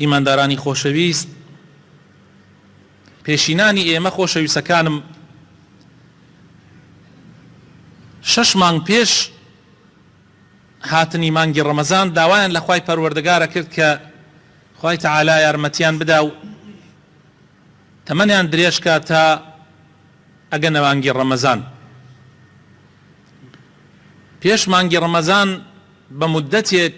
ئیماندارانی خۆشەویست، پێشینانی ئێمە خۆشەویستەکانم 6 مانگ پێش هاتنی مانگی ڕەمەزان داوایان لە خوای پەروەردگارە کرد کە خوای تەعالا یارمەتیان بدا و تەمەنیان درێژکە تا ئەگەنە مانگی ڕەمەزان. پێش مانگی ڕەمەزان بە مودەتێک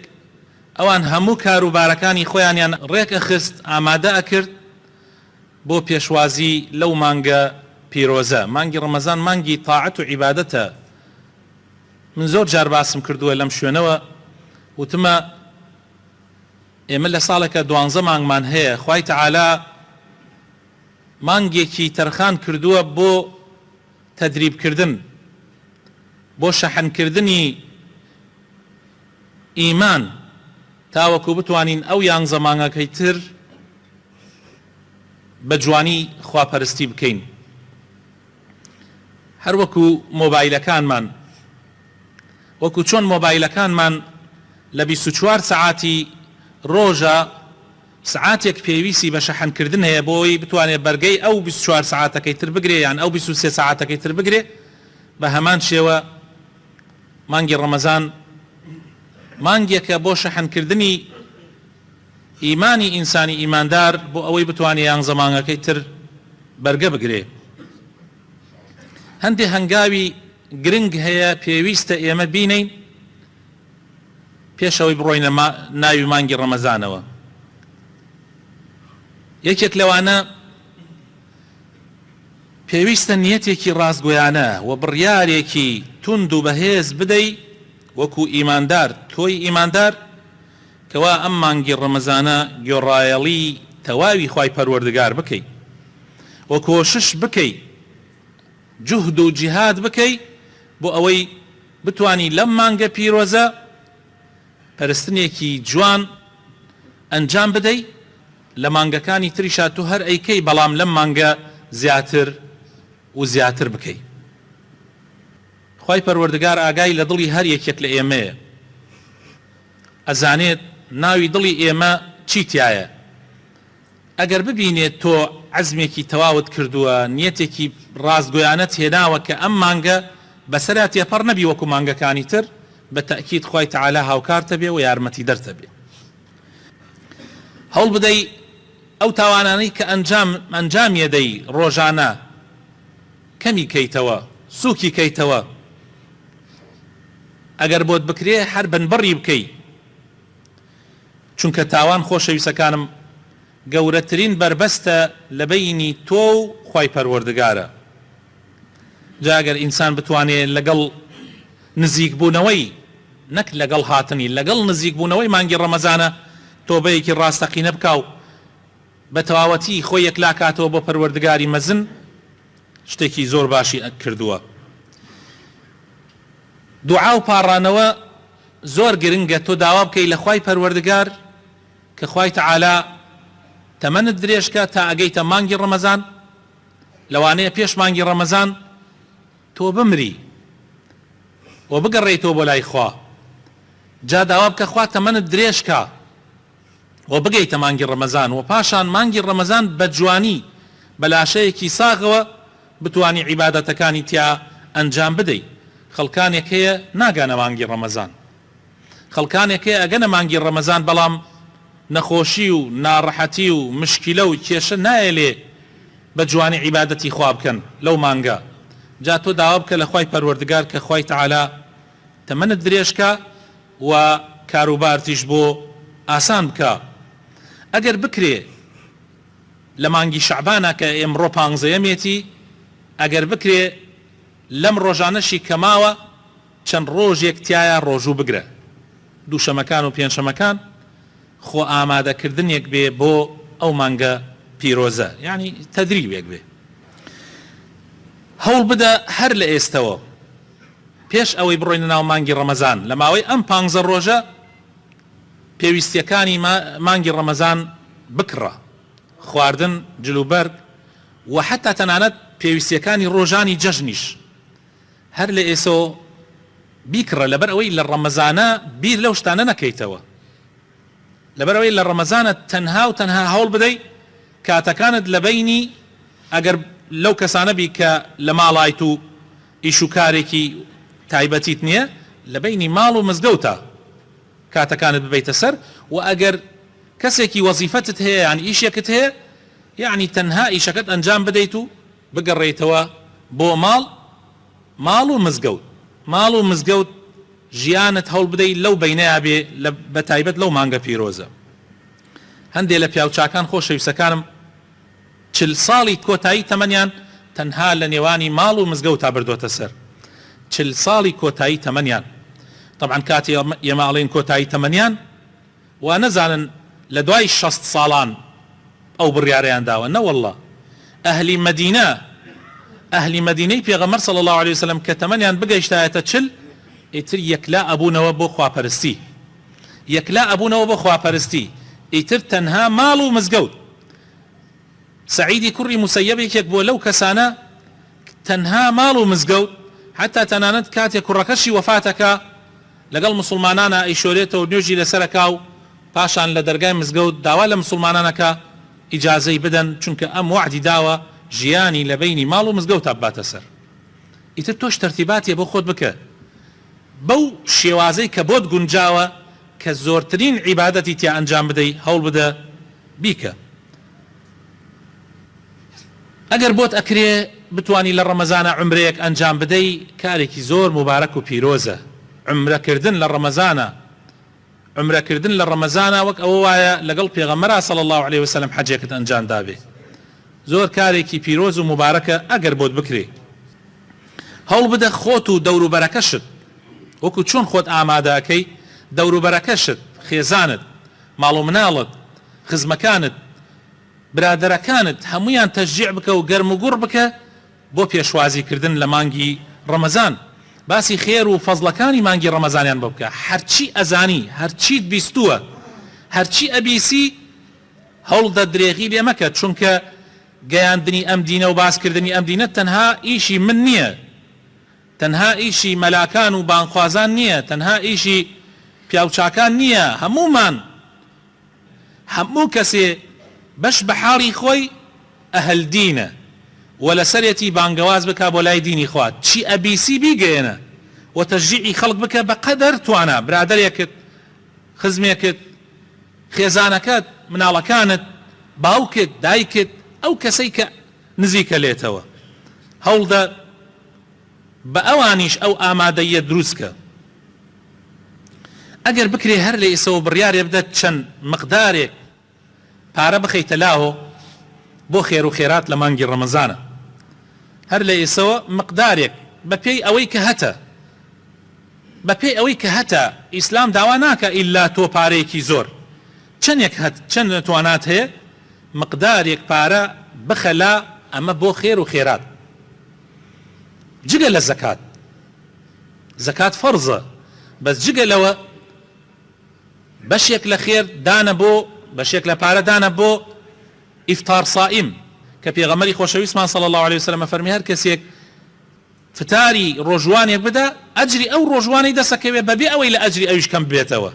ئەوان هەموو کاروبارەکانی خۆیانیان ڕێکە خست، ئامادە ئەکرد بۆ پێشوازی لەو مانگە پیرۆزە. مانگی ڕەمەزان مانگی تاعەت و عیبادەتە. من زۆر جار باسم کردووە لەم شوێنەوە، وتمە ئێمە لە ساڵێکە 12 مانگمان هەیە، خوای تەعالا مانگێکی تەرخان کردووە بۆ تەدریبکردن، بۆ شەحنکردنی ئیمان، تاوەکو بتوانین ئەو 11 مانگەکەی تر بە جوانی خواپەرستی بکەین. هەروەکو مۆبایلەکانمان، وەکو چۆن مۆبایلەکانمان لە 24 سەعاتی ڕۆژە سعاتێک پێویستی بە شەحنکردن هەیە بۆی بتوانێت بەرگەی ئەو 24 سەعاتەکەی تر بگرێ یان ئەو 23 سەعاتەکەی تر بگرێ. بە هەمان شێوە مانگی ڕەمەزان مانگێکە بۆ شەحنکردنی ئیمانی ئینسانی ئیماندار بۆ ئەوەی بتوانێت 11 مانگەکەی تر بەرگە بگرێ. هەندێک هەنگاوی گرنگ هەیە پێویستە ئێمە بینین پێشەوەی بڕۆینە ناوی مانگی ڕەمەزانەوە. یەکێک لەوانە پێویستە نیەتێکی ڕاستگۆیانە و بڕیارێکی توند و بەهێز بدەی وەکو ئیماندار، تۆی ئیماندار، کەوا ئەم مانگی ڕەمەزانە گۆڕایەڵی تەواوی خوای پەروەردگار بکەی و کۆشش بکەی، جوهد و جیهاد بکەی بۆ ئەوەی بتوانی لەم مانگە پیرۆزە پەرستنێکی جوان ئەنجام بدەی. لە مانگەکانی تریشا تو هەر ئەیکەی، بەڵام لەم مانگە زیاتر و زیاتر بکەی. خوای پەروەردگار ئاگای لە دڵی هەر یەکێک لە ئێمەیە، ئەزانێت ناوی دڵی ئێمە چی تایە. ئەگەر ببینێت تۆ عەزمێکی تەواوت کردووە، نیەتێکی ڕاستگۆیانەت هێناوە کە ئەم مانگە بەسەرا تێپەڕ نەبی وەکو مانگەکانی تر، بە تەئکید خوای تەعالا هاوکارتە بێ و یارمەتی دەرتە بێ. هەوڵ بدەی ئەو تاوانانەی کە ئەنجامی دەی ڕۆژانە کەمی کەیتەوە، سووکی کەیتەوە. ئەگەر بۆت بکرێ هەر بنبڕی بکەی، چونکە تاوان خۆشەویستەکانم گەورەترین بربەستە لە بەینی تۆ و خوای پەروەردگارە. جا ئەگەر ئینسان بتوانێت لەگەڵ نزیکبوونەوەی، نەک لەگەڵ هاتنی، لەگەڵ نزیکبوونەوەی مانگی ڕەمەزانە تۆبەیەکی ڕاستەقینە بکاو، بە تەواوەتی خۆی یەکلا کاتەوە بۆ پەروەردگاری مەزن، شتێکی زۆر باشی کردووە. دوعا و پاڕانەوە زۆر گرنگە تۆ داوا بکەی لە خوای پەروەردگار کە خوای تەعالا تەمەنت درێژکە تا ئەگەیتە مانگی ڕەمەزان، لەوانەیە پێش مانگی ڕەمەزان تۆ بمری و بگەڕێیتەوە بۆ لای خوا. جا داوا بکە خوا تەمەنت درێژکە و بگەیتە مانگی ڕەمەزان، و پاشان مانگی ڕەمەزان بە جوانی بە لاشەیەکی ساغەوە بتوانی عیبادەتەکانی تیا ئەنجام بدەی. خەڵکانێک هەیە ناگانە مانگی ڕەمەزان، خەڵکانێک هەیە ئەگەنە مانگی ڕەمەزان، بەڵام نەخۆشی و ناڕەحەتی و مشکیلە و کێشە نایەلێ بە جوانی عیبادەتی خوا بکەن لەو مانگە. جا تۆ داوا بکە لە خوای پەروەردگار کە خوای تەعالا تەمەنت درێژکە و کاروبارتیش بۆ ئاسان بکە. ئەگەر بکرێ لە مانگی شەعبانە کە ئێمڕۆ 15یەمێتی، ئەگەر بکرێ لەم ڕۆژانەشی کەماوە چەند ڕۆژێک تایە ڕۆژوو بگرە، دووشەمەکان و پێنجشەمەکان، خۆ ئامادەکردنێک بێ بۆ ئەو مانگە پیرۆزە، یعنی تەدریبێک بێ. هەوڵ بدە هەر لە ئێستەوە پێش ئەوەی بڕۆینە ناو مانگی ڕەمەزان، لە ماوەی ئەم 15 ڕۆژە پێویستیەکانی مانگی ڕەمەزان بکڕە، خواردن، جلوبەرگ و حتا تەنانەت پێویستیەکانی ڕۆژانی جەژنیش هەر لە ئێسەوە بیکڕە، لەبەر ئەوەی لە ڕەمەزانە بیر لەو شتانە نەکەیتەوە. لەبەرەوەی لە ڕەمەزانە تەنها و تەنها هەوڵ بدەیت کاتەکانت لە بەینی ئەگەر لەو کەسانە بی کە لە ماڵایت و ئیش و کارێکی تایبەتیت نییە لە بەینی ماڵ و مزگەوتە کاتەکانت ببیتە سەر و ئەگەر کەسێکی وەزیفەتت هەیە یان ئیشێکت هەیە یعنی تەنها ئیشەکەت ئەنجام بدەیت و بگەڕێیتەوە بۆ ماڵ و مزگەوت ژیانت هەوڵ بدەیت لەو بەینەیە بێ بە تایبەت لەو مانگە پیرۆزە. هەندێک لە پیاوچاکان خۆشەویستەکانم 40 ساڵی کۆتایی تەمەنیان تەنها لە نێوانی ماڵ و مزگەوتا بردوۆتە سەر. 40 ساڵی کۆتایی تەمەنیان. طبعا کاتی ئێماڵین کۆتایی تەمەنیان و نەزانن لە دوای 60 ساڵان ئەو بڕیارەیان داوە نەوەڵڵا. ئەهلی مەدینەی پێغەمبەر صلی الله عليه وسلم کە تەمەنیان بگەیشتایەتە 40 ئیتر یەکلا ئەبوونەوە بۆ خواپەرستی ئیتر تەنها ماڵ و مزگەوت. سعیدی کوڕی موسەیەبێکێک بۆ لەو کەسانە تەنها ماڵ و مزگەوت حتا تەنانەت کاتێک کوڕەکەشی وەفاتەکە لەگەڵ مسلمانانە ئەیشۆرێتەوە نوێژی لەسەرەکا و پاشان لە دەرگای مزگەوت داوا لە مسلمانانەکە ئیجازەی بدەن چونکە ئەم وعدی داوە ژیانی لە بەینی ماڵ و مزگەوت باتە سەر. ئیتر تۆش تەرتیباتیە بۆ خۆت بکە بەو شێوازەی کە بۆت گونجاوە کە زۆرترین عیبادەتی تیا ئەنجام بدەی هەوڵ بدە بیکە. ئەگەر بۆت ئەکرێ بتوانی لە ڕەمەزانە عومرەیەک ئەنجام بدەی کارێکی زۆر مبارەک و پیرۆزە. عومرەکردن لە ڕەمەزانە وەک ئەوە وایە لەگەڵ پێغەمبەر صلی الله عليه وسلم حەجێکت ئەنجام دابێ. زۆر کارێکی پیرۆز و مبارەکە ئەگەر بۆت بکرێ. هەوڵ بدە خۆت و دەوروبەرەکەشت وەکو چۆن خۆت ئامادەکەی دەوروبەرەکەشت خێزانت ماڵ و مناڵت خزمەکانت برادەرەکانت هەمویان تەشجیع بکە و گەرم و گوڕ بکە بۆ پێشوازیکردن لە مانگی ڕەمەزان. باسی خێر و فەزڵەکانی مانگی ڕەمەزانیان بۆ بکە. هەرچی ئەزانی هەرچیت بیستووە هەرچی ئەبیسی هەوڵ دە درێغی لێ مەکە چونکە گەیاندنی ئەم دینە و باسکردنی ئەم دینە تەنها ئیشی من نییە، تەنها ئیشی مەلاکان و بانخوازان نییە، تەنها ئیشی پیاوچاکان نییە. هەموو کەسێ بەش بە حاڵی خۆی ئەهل دینە و لەسەرێتی بانگەواز بکە بۆ لای دینی خوات چی ئەبیسی بیگەێنە و تەشجیعی خەڵک بکە بە قەدەر توانە برادەرێکت خزمێکت خێزانەکەت مناڵەکانت باوکت دایکت ئەو کەسەی کە نزیکە لێتەوە هەوڵدە بە ئەوانیش ئەو ئامادەیە دروستکە. ئەگەر بکرێ هەر لە ئێسەوە بڕیارێ بدەت چەند مقدارێک پارە بخەیتە لاوە بۆ خێر و خێرات لە مانگی ڕەمەزانە، هەر لە ئێسەوە مقدارێک بەپێی ئەوەی کە هەتە ئیسلام داوا ناکە ئیلا تۆ پارەیەکی زۆر چەند توانات هەیە مقدارێک پارە بخەلا ئەمە بۆ خێر و خێرات. جگە لە زەکات فەرزە بەس جگە لەوە بەشێک لە خێر دانە بۆ بەشێک لە پارە دانە بۆ ئیفتار سائیم کە پێغەمبەری خۆشەویستمان صلی الله عليه وسلم فەرمی هەر کەسێک فتاری ڕۆژوانێک بدە ئەجری ئەو ڕۆژوانەی دەسەکەوێ بەبێ ئەوەی لە ئەجری ئەویش کەم بێتەوە.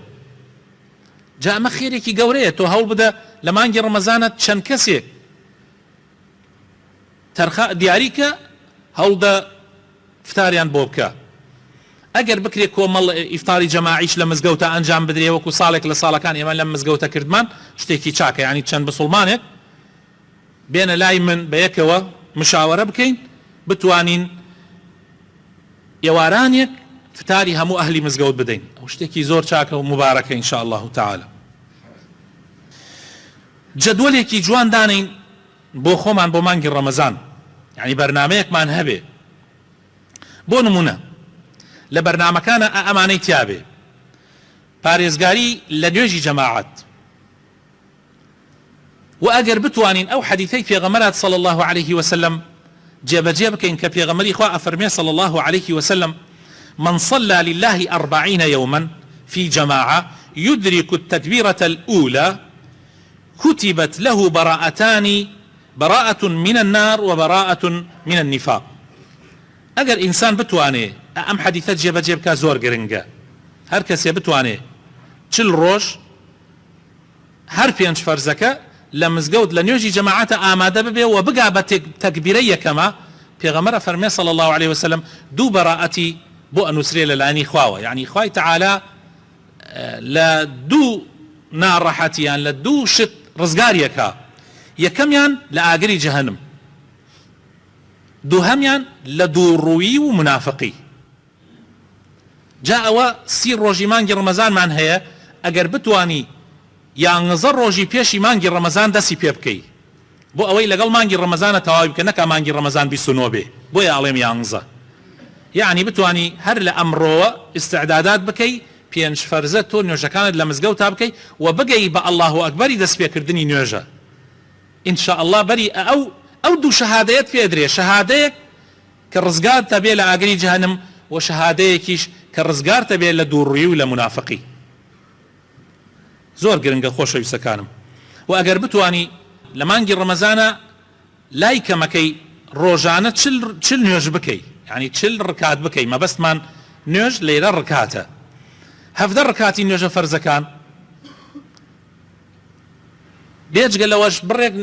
جا ئەمە خێرێکی گەورەیە. تۆ هەوڵ بدە لە مانگی ڕەمەزانە چەند کەسێک تەرخە دیاریکە هەوڵدە فتاریان بۆ بکە. ئەگەر بکرێ کۆمەڵ ئیفتاری جەماعیش لە مزگەوتە ئەنجام بدرێ وەکو ساڵێک لە ساڵەکان ئێمە لەم مزگەوتە کردمان شتێکی چاکە، یعنی چەند بسڵمانێک بێنە لای من بە یەکەوە مشاوەرە بکەین بتوانین ئێوارانێک فتاری هەموو ئەهلی مزگەوت بدەین. ئەو شتێکی زۆر چاکە و مبارەکە ئینشاء الله تعالى. جەدوەلێکی جوان دانین بۆ خۆمان بۆ مانگی ڕەمەزان، یعنی بەرنامەیەکمان هەبێ. بۆ نمونە لە بەرنامەکانە ئەمانەی تیابێ پارێزگاری لە نوێژی جەماعەت و ئەگەر بتوانین ئەو حەدیثەی پێغەمبەر صلی الله عليه وسلم جێبەجێ بکەین کە پێغەمبەری خوا ئەفەرمێ صلی الله عليه وسلم من صلى لله 40 يوما في جماعة يدرك التكبيرة الأولى كتبت له براءة من النار وبراءة من النفاق. ئەگەر ئینسان بتوانێ ئەم حەدیثە جێبەجێ بکە زۆر گرنگە. هەر کەسێ بتوانێ 40 ڕۆژ هەر پێنج فەرزەکە لە مزگەوت لە نوێژی جەماعەتە ئامادە ببێ و بگا بە تەکبیرە یەکەمە پێغەمبەر فەرمێ صلی الله عليه وسلم دوو بەڕائەتی بۆ ئەنووسرێ لەلایەنی خواوە، یعنی خوای تەعالا لە دوو ناڕەحەتیان لە دوو شت ڕزگاریەکە، یەکەمیان لە ئاگری جەهەنم، دووهەمیان لە دووڕووی و منافقی. جا ئەوە سی ڕۆژی مانگی ڕەمەزانمان هەیە، ئەگەر بتوانی یانزە ڕۆژی پێشی مانگی ڕەمەزان دەستی پێ بکەی بۆ ئەوەی لەگەڵ مانگی ڕەمەزانە تەواوی بکە، نەکا مانگی ڕەمەزان 29 بێ، بۆیە ئاڵێم یانزە. یعنی بتوانی هەر لە ئەمڕۆوە ئیستعدادات بکەی پێنج فەرزە تۆ نوێژەکانت لە مزگەوت تا بکەی و بگەی بە ئەڵڵاه ئەکبەری دەستپێکردنی نوێژە. ئینشاء الله بەری ئەو دوو شەهادەیەت پێدرێ، شەهادەیەک کە ڕزگار تەبێ لە ئاگری جەهەنم و شەهادەیەکیش کە ڕزگار تەبێ لە دووڕووی و لە منافقی. زۆر گرنگە خۆشەویستەکانم. و ئەگەر بتوانی لە مانگی ڕەمەزانە لای کەمەکەی ڕۆژانە چل نوێژ بکەی، یعنی چل ڕکات بکەی، مەبەستمان نوێژ لێرە ڕکاتە. 17 ڕکاتی نوێژە فەرزەکان بێجگە لەوەش بڕێک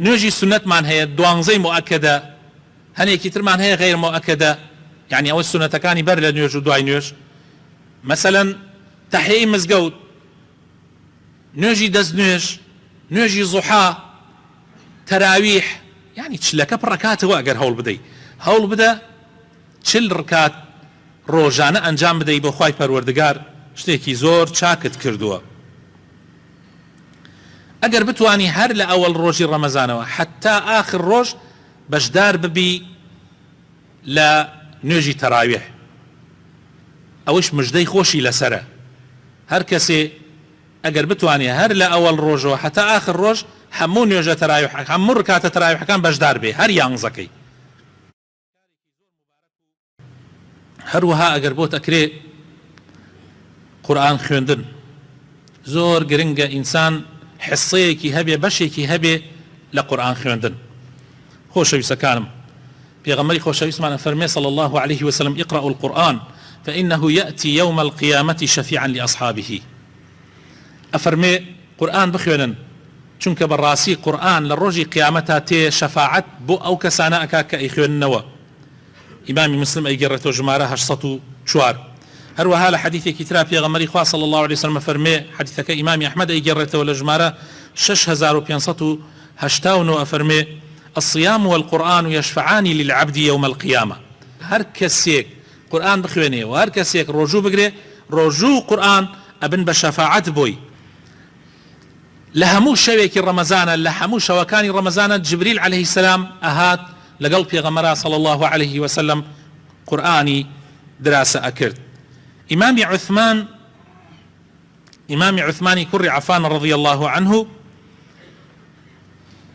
نوێژی سونەتمان هەیە، 12 مؤەکەدە، هەنێکی ترمان هەیە غەیر مؤەکەدە، یعنی ئەوە سونەتەکانی بەر لە نوێژ و دوای نوێژ. مەسەلەن تەحیەی مزگەوت، نوێژی دەست نوێژ، نوێژی زوحا، تەراویح، یعنی چلەکە پڕەکاتەوە. ئەگەر هەوڵ بدەی هەوڵ بدە چل ڕکات ڕۆژانە ئەنجام بدەی بۆ خوای پەروەردگار، شتێکی زۆر چاکت کردووە. ئەگەر بتوانی هەر لە ئەوەڵ ڕۆژی ڕەمەزانەوە حتا ئاخر ڕۆژ بەشدار ببی لە نوێژی تەراویح، ئەوش مژدەی خۆشی لەسرە. هەر کەسێ ئەگەر بتوانێ هەر لە ئەوەڵ ڕۆژەوە حتا ئاخر ڕۆژ هەموو نوێژە تەراویح، هەموو ڕکاتە تەراویحەکان بەشدار بێ، هەر یانزەکەی. هەروەها ئەگەر بۆ ئەکرێ قورئان خوێندن، زۆر گرنگە ئینسان حسەیەکی هەبێ، بەشێکی هەبێ لە قورئان خوێندن. خۆشەویستەکانم، پێغەمبەری خۆشەویستمان فەرمێ صلی الله عليه وسلم اقرأوا القرآن فإنه يأتي يوم القيامة شفيعا لأصحابه. ئەفەرمێ قورئان بخوێنن چونکە بەڕاستی قورئان لە ڕۆژی قیامەتا تێ شەفاعەت بۆ ئەو کەسانە ئەکا کە ئەیخوێننەوە. ئیمامی مسلم ئەیگەڕێتەوە ژمارە 804. هەروەها لە حەدیثێکی ترا پێغەمبەری خوا صلی الله عليه وسلم فەرمێ، حەدیثەکە ئیمامی ئەحمەد ئەیگەڕێتەوە لە ژمارە 6589 ئەفەرمێ الصيام والقرآن يشفعان للعبد يوم القيامة. هەر کەسێک قورئان بخوێنێ و هەر کەسێک ڕۆژوو بگرێ، ڕۆژوو قورئان ئەبن بە شەفاعەت بۆی. لە هەموو شەوێکی ڕەمەزانە، لە هەموو شەوەکانی ڕەمەزانە جبریل عليه السلام ئەهات لەگەڵ پێغەمبەر صلی الله عليه وسلم قورئانی دراسە ئەکرد. ئیمامی عوثمانی کوڕی عەفان رضی الله عنه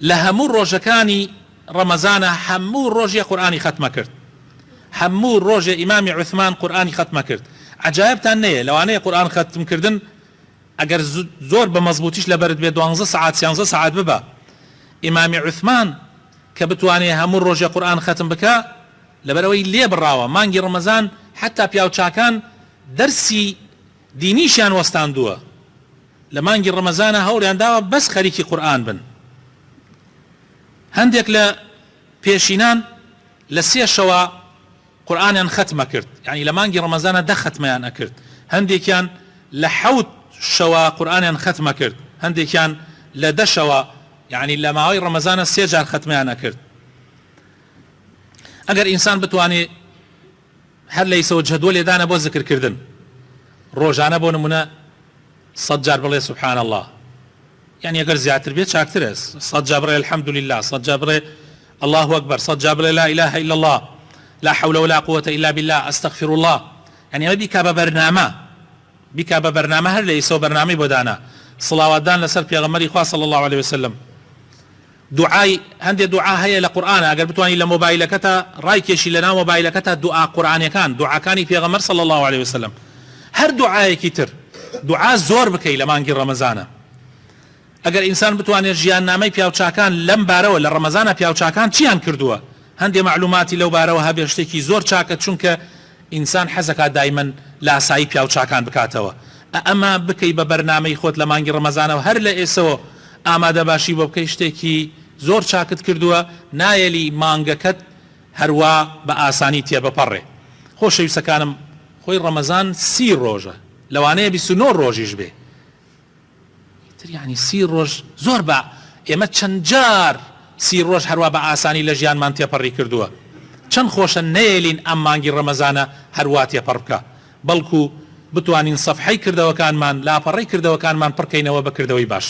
لە هەموو ڕۆژەکانی ڕەمەزانە هەموو ڕۆژێ قورئانی ختمە کرد، هەموو ڕۆژێ ئیمامی عوثمان قورئانی ختمە کرد. عجایبتان نەیە لەوانەیە قورئان ختمکردن ئەگەر زۆر بە مەزبوطیش لەبەرت بێ 12 ساعات 13 ساعات ببە، ئیمامی عوثمان کە بتوانێ هەموو ڕۆژێ قورئان ختم بکە لەبەرەوەی لێ بڕاوە مانگی ڕەمەزان حتا پیاوچاکان دەرسی دینیشیان وەستاندووە، لە مانگی ڕەمەزانە هەوڵیان داوە بەس خەریکی قورئان بن. هەندێک لە پێشینان لە 3 شەوە قورئانیان ختمە کرد، یعنی لە مانگی ڕەمەزانە 10 ختمەیان ئەکرد. هەندێکیان لە 7 شەوە قورئانیان ختمە کرد، هەندێکیان لە 10 شەوە، یعنی لە ماوەی ڕەمەزانە 3 جار ختمەیان ئەکرد. ئەگەر ئینسان بتوانێ هەر لە ئیسەوە جەدوەلێ دانە بۆ زیکرکردن، ڕۆژانە بۆ نمونە 100 جار بڵێ سبحان الله، يعني ئەگەر زیاتر بێت چاکترە، 100 جار بڵێ الحەمدولله، 100 جار بڵێ الله أكبر، 100 جار بڵێ لا إله إلا الله، لا حول ولا قوة إلا بالله، أستغفر الله. يعني ئەمە بیکا بە بەرنامە، هەر لە ئیسەوە بەرنامەی بۆ دانا، سڵاواتدان لەسەر پێغەمبەری خوا صلی الله عليه وسلم. دوعای هەندێک دوعا هەیە لە قورئانە، ئەگەر بتوانی لە مۆبایلەکەتە ڕایکێشی لە ناو مۆبایلەکەتە دوعا قورئانیەکان، دوعاکانی پێغەمبەر صلی الله عليه وسلم. هەر دوعایەکی تر دوعا زۆر بکەی لە مانگی ڕەمەزانە. ئەگەر ئینسان بتوانێت ژیان نامەی پیاوچاکان لەم بارەوە لە ڕەمەزانە پیاوچاکان چیان کردووە، هەندێک معلوماتی لەو بارەوە هەبێ، شتێکی زۆر چاکە، چونکە ئینسان حەزەکات دایمەن لە ئاسایی پیاوچاکان بکاتەوە. ئەمە بکەی بە بەرنامەی خۆت لە مانگی ڕەمەزانەوە هەر لە ئێسەوە ئامادە باشی بۆ بکەی شتێکی زۆر چاکت کردووە نایەلی مانگەکەت هەروە بە ئاسانی تێبەپەڕێ. خۆشەویستەکانم خۆی ڕەمەزان 30 ڕۆژە لەوانەیە 29 ڕۆژیش بێ یعنی 30 ڕۆژ زۆر بە ئێمە چەند جار 30 ڕۆژ هەروە بە ئاسانی لە ژیانمان تێپەڕی کردووە چەند خۆشە نەیەلین ئەم مانگی ڕەمەزانە هەروە تێپەڕ بکە بەڵکو بتوانین سەفحەی کردەوەکانمان لاپەڕەی کردەوەکانمان پڕکەینەوە بەکردەوەی باش.